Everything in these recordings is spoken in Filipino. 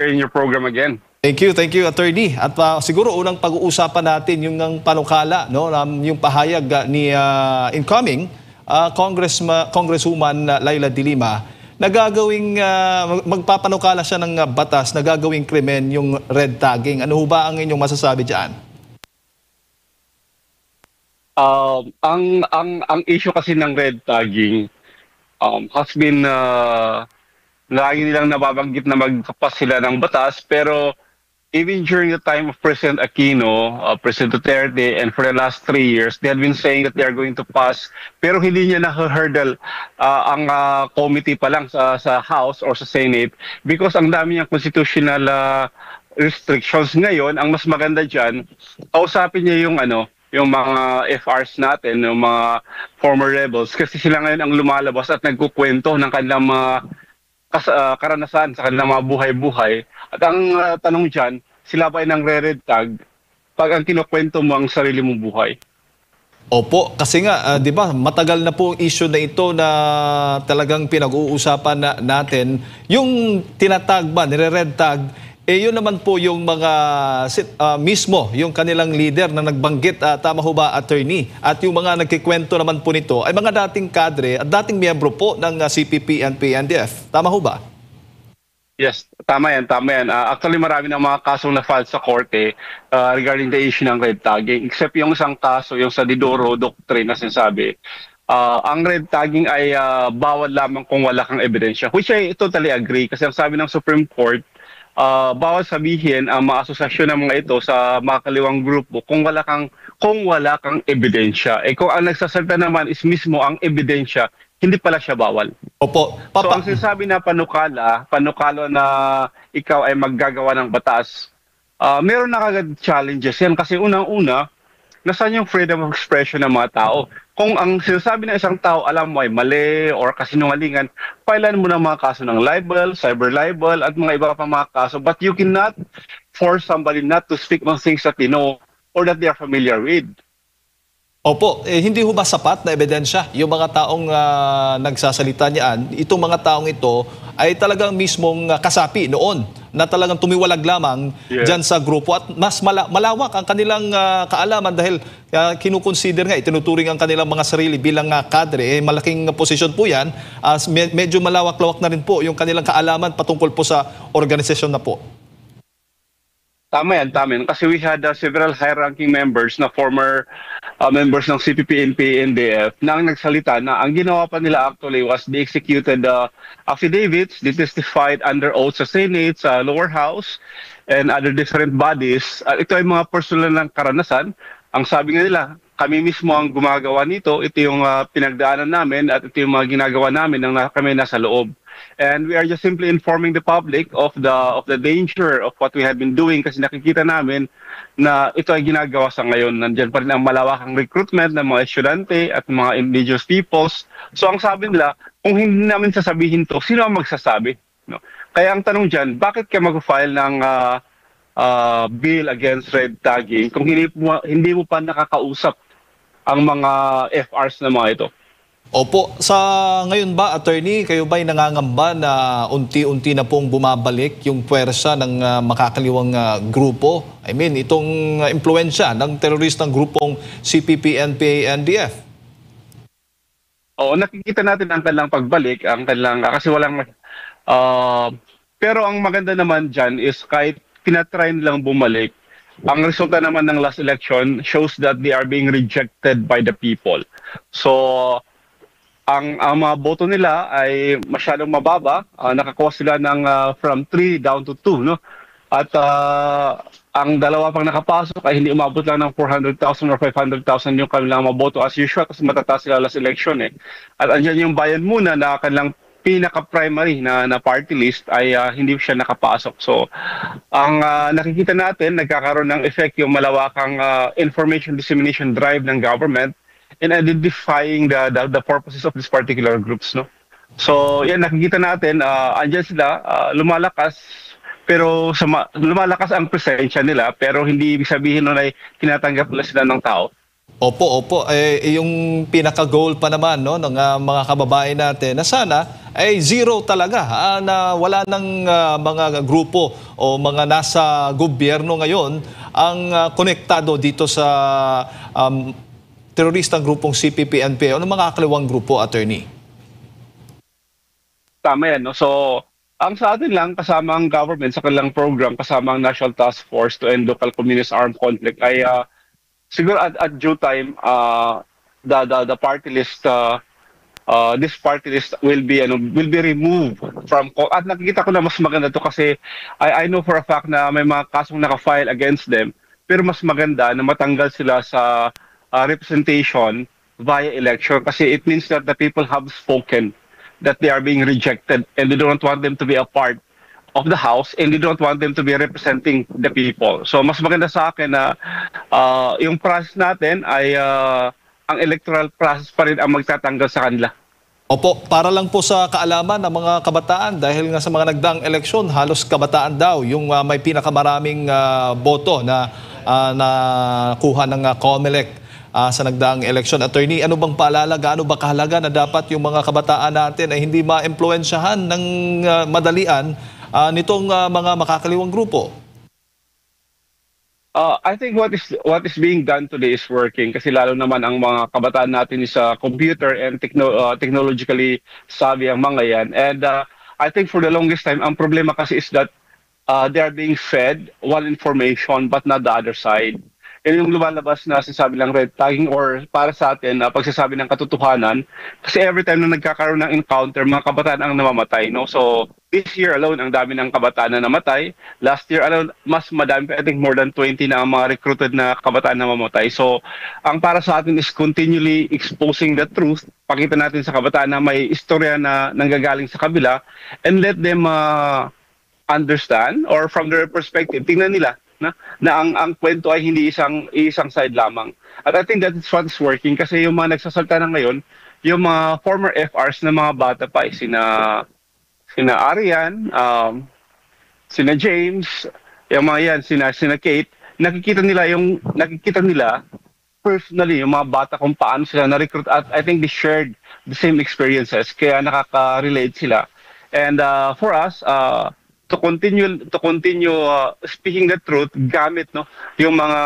in your program again. Thank you, Attorney. At siguro unang pag-uusapan natin yung ng panukala, no, yung pahayag ni incoming Congresswoman Laila De Lima na gagawing magpapanukala siya ng batas na gagawing krimen yung red tagging. Ano ho ba ang inyong masasabi diyan? Ang issue kasi ng red tagging has been lagi nilang nababanggit na magkapas sila ng batas, pero even during the time of President Aquino, President Duterte, and for the last 3 years, they had been saying that they are going to pass, pero hindi niya na-hurdle ang committee pa lang sa House or sa Senate because ang dami niyang constitutional restrictions. Ngayon, ang mas maganda dyan, kausapin niya yung mga FRs natin, yung mga former rebels, kasi sila ngayon ang lumalabas at nagkukwento ng kanilang mga karanasan sa kanilang mga buhay-buhay. At ang tanong dyan, sila ba ay nang red tag pag ang kinukwento mo ang sarili mong buhay? Opo, kasi nga, di ba, matagal na po ang issue na ito na talagang pinag-uusapan natin. Yung tinatag ba, nire-red tag, yun naman po yung mga mismo, yung kanilang leader na nagbanggit, tama ho ba, Attorney? At yung mga nagkikwento naman po nito ay mga dating kadre at dating miyembro po ng CPP and PNDF. Tama ho ba? Yes, tama yan, tama yan. Actually, marami ng mga kasong na-file sa korte regarding the issue ng red tagging. Except yung isang kaso, yung sa Didoro Doctrine na sinasabi, ang red tagging ay bawal lamang kung wala kang ebidensya. Which I totally agree kasi ang sabi ng Supreme Court, bawal sabihin ang mga asosasyon ng mga ito sa mga kaliwang grupo kung wala kang ebidensya. Kung ang nagsasalita naman is mismo ang ebidensya, hindi pala siya bawal. Opo. So ang sinasabi na panukala na ikaw ay maggagawa ng batas, meron na kagad challenges yan kasi unang-una, nasaan yung freedom of expression ng mga tao? Kung ang sinasabi ng isang tao, alam mo ay mali or kasinungalingan, pailan mo ng mga kaso ng libel, cyber libel, at mga iba pa mga kaso. But you cannot force somebody not to speak on things that they know or that they are familiar with. Opo, hindi ho ba sapat na ebidensya yung mga taong nagsasalita niyan? Itong mga taong ito ay talagang mismong kasapi noon na talagang tumiwalag lamang dyan sa grupo at mas malawak ang kanilang kaalaman dahil kinukonsider nga, itinuturing ang kanilang mga sarili bilang kadre. Malaking posisyon po yan. Medyo malawak-lawak na rin po yung kanilang kaalaman patungkol po sa organisasyon na po. Tama yan. Kasi we had several high-ranking members na former members ng CPP and PNDF na ang nagsalita na ang ginawa pa nila actually was they executed affidavits, they testified under oath sa Senate, sa lower house, and other different bodies. Ito ay mga personal ng karanasan. Ang sabi nga nila, kami mismo ang gumagawa nito, ito yung pinagdaanan namin at ito yung mga ginagawa namin nang kami nasa loob. And we are just simply informing the public of the danger of what we have been doing kasi nakikita namin na ito ay ginagawa sa ngayon. Nandiyan pa rin ang malawakang recruitment ng mga estudyante at mga indigenous peoples. So ang sabi nila, kung hindi namin sasabihin to, sino ang magsasabi? No? Kaya ang tanong dyan, bakit ka mag-file ng bill against red tagging kung hindi mo pa nakakausap ang mga FRs na mga ito? Opo, sa ngayon ba, Attorney, kayo ba'y nangangamba na unti-unti na pong bumabalik yung puwersa ng makakaliwang grupo? I mean, itong impluensya ng teroristang grupong CPP and PNDF? Oo, nakikita natin ang kanilang pagbalik, kasi walang... pero ang maganda naman dyan is kahit tinatry nilang bumalik, ang resulta naman ng last election shows that they are being rejected by the people. So... Ang mga boto nila ay masyadong mababa. Nakakuha sila ng from 3 down to 2. No? At ang dalawa pang nakapasok ay hindi umabot lang ng 400,000 or 500,000 yung kanilang maboto as usual kasi matataas sila last election. At andyan yung bayan muna na kanilang pinaka-primary na party list ay hindi siya nakapasok. So, ang nakikita natin, nagkakaroon ng effect yung malawakang information dissemination drive ng government in identifying the purposes of these particular groups, no? So, yan, nakikita natin, andyan sila, lumalakas, pero lumalakas ang presensya nila, pero hindi ibig sabihin nun ay tinatanggap nila sila ng tao. Opo, opo. Yung pinaka-goal pa naman no, ng mga kababayan natin na sana ay zero talaga na wala ng mga grupo o mga nasa gobyerno ngayon ang konektado dito sa um, teroristang grupong CPP-NPA o ng mga kaliwang grupo, attorney. Tama yan, no? So, ang sa atin lang, kasama ang government sa kanilang program, kasama ang National Task Force to End Local Communist Armed Conflict, ay siguro at due time, the party list, this party list will be removed from, at nakikita ko na mas maganda to kasi I know for a fact na may mga kasong naka-file against them, pero mas maganda na matanggal sila sa representation via election kasi it means that the people have spoken that they are being rejected and they don't want them to be a part of the House and they don't want them to be representing the people. So mas maganda sa akin na yung process natin ay ang electoral process pa rin ang magtatanggal sa kanila. Opo, para lang po sa kaalaman ng mga kabataan dahil nga sa mga nagdaang eleksyon, halos kabataan daw yung may pinakamaraming boto na nakuha ng COMELEC sa nagdaang eleksyon. Attorney, ano bang paalala, gaano ba kahalaga na dapat yung mga kabataan natin ay hindi ma-impluensyahan ng madalian nitong mga makakaliwang grupo? I think what is being done today is working kasi lalo naman ang mga kabataan natin is computer and technologically savvy ang mga yan. And I think for the longest time, ang problema kasi is that they are being fed one information but not the other side. Yan yung lumalabas na sinasabi lang red tagging or para sa atin, pagsasabi ng katotohanan. Kasi every time na nagkakaroon ng encounter, mga kabataan ang namamatay. No? So this year alone, ang dami ng kabataan na namatay. Last year alone, mas madami, I think more than 20 na ang mga recruited na kabataan na mamatay. So ang para sa atin is continually exposing the truth. Pakita natin sa kabataan na may istorya na nanggagaling sa kabila and let them understand or from their perspective, tingnan nila na ang kwento ay hindi isang side lamang. At I think that is what is working kasi yung mga nagsasalta na ngayon, yung mga former FRs na mga bata pa, sina Arian, sina James, yung mga yan, sina Kate, nakikita nila personally yung mga bata kung paano sila na-recruit at I think they shared the same experiences kaya nakaka-relate sila. And for us, to continue speaking the truth gamit yung mga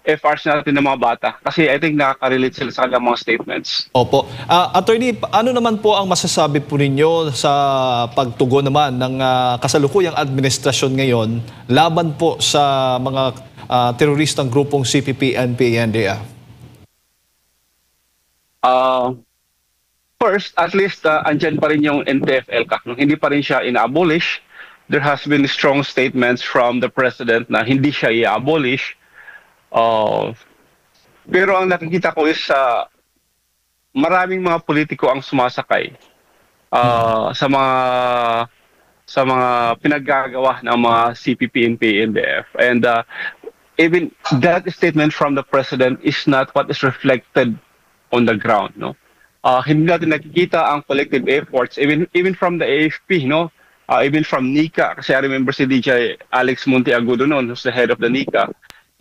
FRs natin ng mga bata kasi I think nakaka-relate sila sa kanilang mga statements. Opo. Attorney, ano naman po ang masasabi po ninyo sa pagtugon naman ng kasalukuyang administrasyon ngayon laban po sa mga teroristang grupong CPP, NPA, NDF? First, at least andyan pa rin yung NTF-ELCAC. Hindi pa rin siya ina-abolish. There has been strong statements from the president na hindi siya i-abolish. Pero ang nakikita ko is maraming mga politiko ang sumasakay sa mga pinaggagawa ng mga CPP, NPA, NDF. And even that statement from the president is not what is reflected on the ground. No? Hindi natin nakikita ang collective efforts, even from the AFP, no? Even from NICA, kasi I remember si DJ Alex Monteagudo noon, who's the head of the NICA,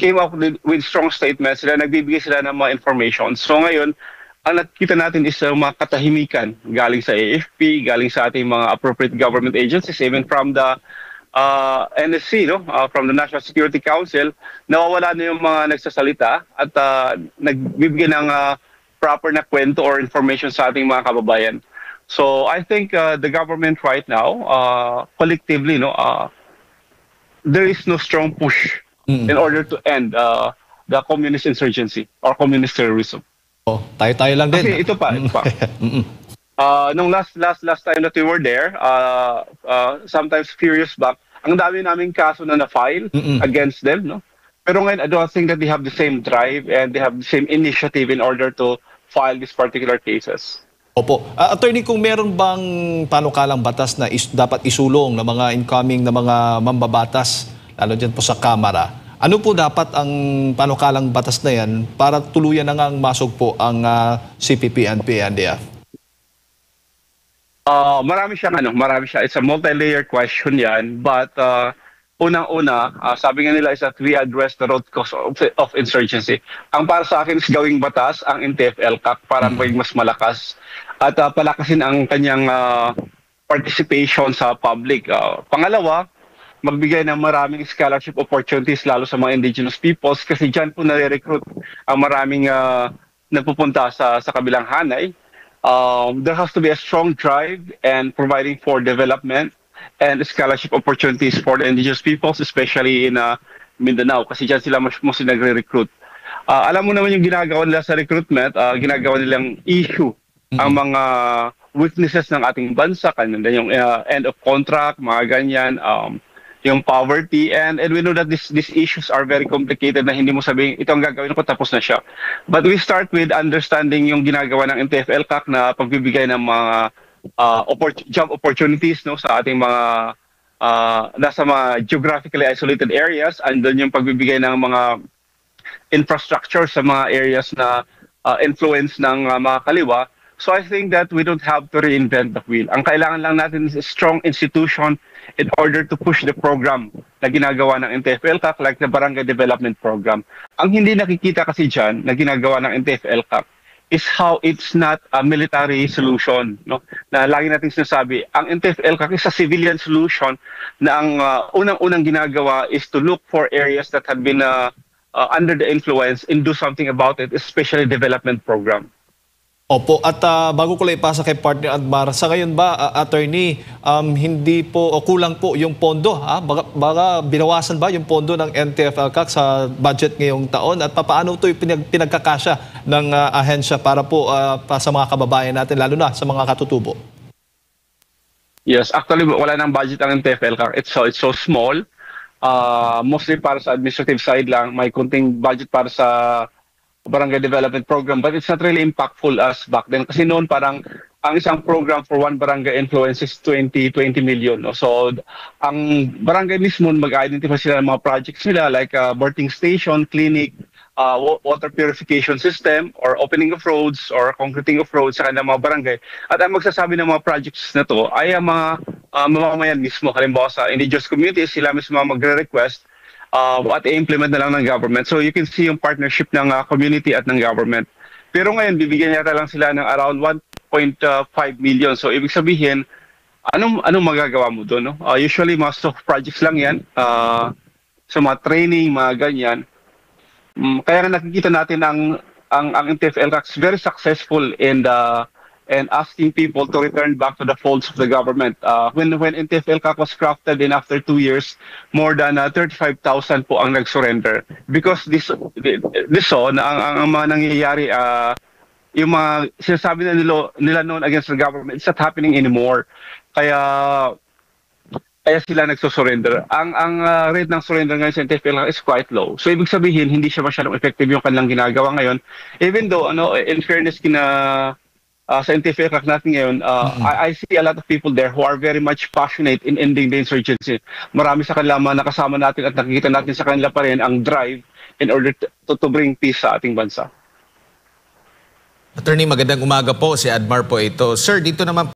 came up with strong statements. Nagbibigay sila ng mga information. So ngayon, ang nakikita natin is mga katahimikan galing sa AFP, galing sa ating mga appropriate government agencies, even from the NSC, from the National Security Council, nawawala na yung mga nagsasalita at nagbibigay ng proper na kwento or information sa ating mga kababayan. So I think the government right now, collectively, there is no strong push in order to end the communist insurgency or communist terrorism. Tayo-tayo lang din. Kasi ito pa. Nung last time that we were there, sometimes few years back, ang dami naming kaso na na-file against them, no? Pero ngayon, I don't think that they have the same drive and they have the same initiative in order to file these particular cases. Opo. Attorney, kung meron bang panukalang batas na dapat isulong ng mga incoming na mga mambabatas, lalo dyan po sa Kamara, ano po dapat ang panukalang batas na yan para tuluyan na ngang masog po ang CPP, NPA, NDF? Marami siya. It's a multi-layered question yan. But unang-una, sabi nga nila is that we address the root cause of insurgency. Ang para sa akin is gawing batas ang NTF-ELCAC para maging mas malakas at palakasin ang kanyang participation sa public. Pangalawa, magbigay ng maraming scholarship opportunities lalo sa mga indigenous peoples kasi dyan po nare-recruit ang maraming nagpupunta sa kabilang hanay. There has to be a strong drive and providing for development and scholarship opportunities for the indigenous peoples, especially in Mindanao, kasi dyan sila mostly nagre-recruit. Alam mo naman yung ginagawa nila sa recruitment, ginagawa nilang issue ang mga weaknesses ng ating bansa, kanina yung end of contract, mga ganyan, yung poverty, and we know that these issues are very complicated na hindi mo sabihin, ito ang gagawin ko, tapos na siya. But we start with understanding yung ginagawa ng NTF-ELCAC na pagbibigay ng mga job opportunities no sa ating mga nasa mga geographically isolated areas, and then yung pagbibigay ng mga infrastructure sa mga areas na influence ng mga kaliwa. So I think that we don't have to reinvent the wheel. Ang kailangan lang natin is a strong institution in order to push the program na ginagawa ng NTF-ELCAC, like the Barangay Development Program. Ang hindi nakikita kasi dyan na ginagawa ng NTF-ELCAC is how it's not a military solution. No? Na lagi nating sinasabi, ang NTF-ELCAC is a civilian solution na ang unang-unang ginagawa is to look for areas that have been under the influence and do something about it, especially development program. Opo, at bago ko lang ipasa kay partner Admar, sa ngayon ba, attorney, hindi po o kulang po yung pondo? Baka binawasan ba yung pondo ng NTF-ELCAC sa budget ngayong taon? At paano ito pinagkakasya ng ahensya para po sa mga kababayan natin, lalo na sa mga katutubo? Yes, actually wala nang budget ang NTF-ELCAC. It's so small. Mostly para sa administrative side lang. May kunting budget para sa Barangay Development Program, but it's not really impactful as back then. Kasi noon parang ang isang program for one barangay influence is 20 million. No? So ang barangay mismo mag-identify sila ng mga projects nila like birthing station, clinic, water purification system, or opening of roads, or concreting of roads sa kanilang mga barangay. At ang magsasabi ng mga projects na to ay ang mga mamamayan mismo. Halimbawa sa indigenous communities, sila mismo magre-request at i-implement na lang ng government. So you can see yung partnership ng community at ng government. Pero ngayon, bibigyan yata lang sila ng around 1.5 million. So ibig sabihin, anong magagawa mo doon? No? Usually, mga soft projects lang yan. So mga training, mga ganyan. Kaya nga nakikita natin ang NTF-ELCAC is very successful in and asking people to return back to the folds of the government. When NTF-ELCAC was crafted, and after 2 years, more than 35,000 po ang nag-surrender. Because this na ang mga nangyayari, yung mga sinasabi na nila noon against the government, it's not happening anymore. Kaya sila nagsusurrender. Ang rate ng surrender ngayon sa NTF-ELCAC is quite low. So ibig sabihin, hindi siya masyadong effective yung kanilang ginagawa ngayon. Even though, in fairness sa NTF-ELCAC natin ngayon, I see a lot of people there who are very much passionate in ending the insurgency. Marami sa kanila mga nakasama natin at nakikita natin sa kanila pa rin ang drive in order to bring peace sa ating bansa. Attorney, magandang umaga po. Si Admar po ito. Sir, dito naman